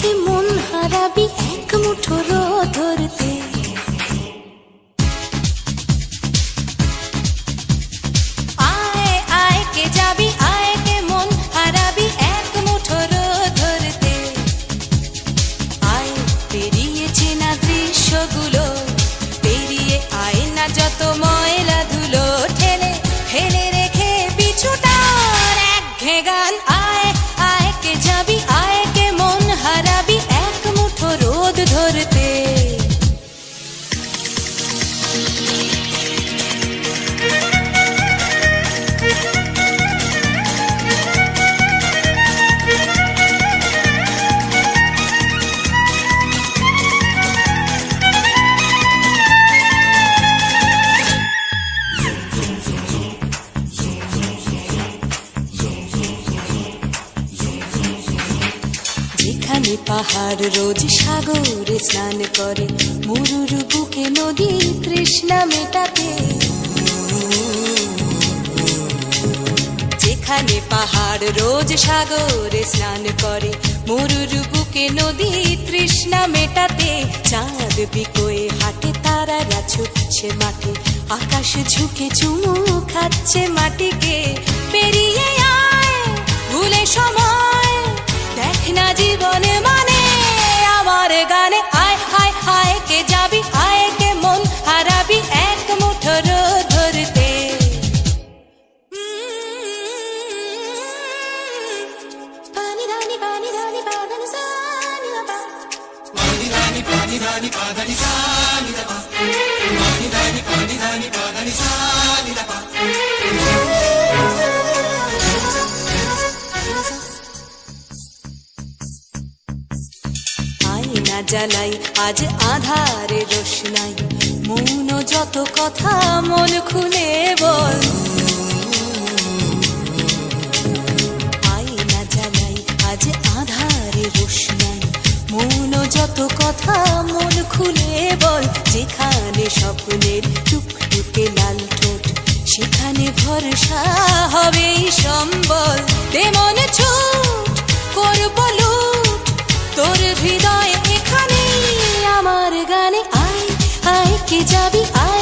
কে মন হারাবি এক মুঠো রোদ ধরতে। আয় আয় কে যাবি, আয় কে মন হারাবি এক মুঠো রোদ ধরতে। আয় পেরিয়ে চেনা দৃশ্যগুলো, পেরিয়ে আয় না যত ময়লা ধুলো, ঠেলে ফেলে রেখে পিছুটার একঘেয়ে গান। আয় আয় কে যাবি, আয় কে মন হারাবি এক মুঠো রোদ ধরতে। যেখানে পাহাড় রোজ সাগরে স্নান করে, মরুর বুকে নদী তৃষ্ণা মেটাতে। যেখানে পাহাড় রোজ সাগরে স্নান করে, মরুর বুকে নদী তৃষ্ণা মেটাতে। চাঁদ বিকোয়ে হাটে, তারারা ছুটছে মাঠে, আকাশ ঝুঁকে চুমু খাচ্ছে মাটিকে। পেরিয়ে আয় ভুলে সময়, দেখ না জীবনে মানে আমার গানে। আয় আয় আয় কে যাবি, আয় কে মন হারাবি এক মুঠো রোদ ধরতে। পানি ধানি পানি ধানি পাদানি সানি দাপা, পানি ধানি পাদানি সানি দাপা, পানি ধানি পাদানি সানি দাপা। আয়না জ্বালাই আজ আধারে রোশনাই, মৌন যত কথা মন খুলে বল। আয়না জ্বালাই আজ আধারে রোশনাই, মৌন যত কথা মন খুলে বল। যেখানে স্বপ্নের টুকটুকে লাল ঠোঁট, সেখানে ভরসা হবে সম্বল। তেমন ছুট করব লুট তোর হৃদয় এখানে আমার গানে। আয় আয় কে যাবি, আয়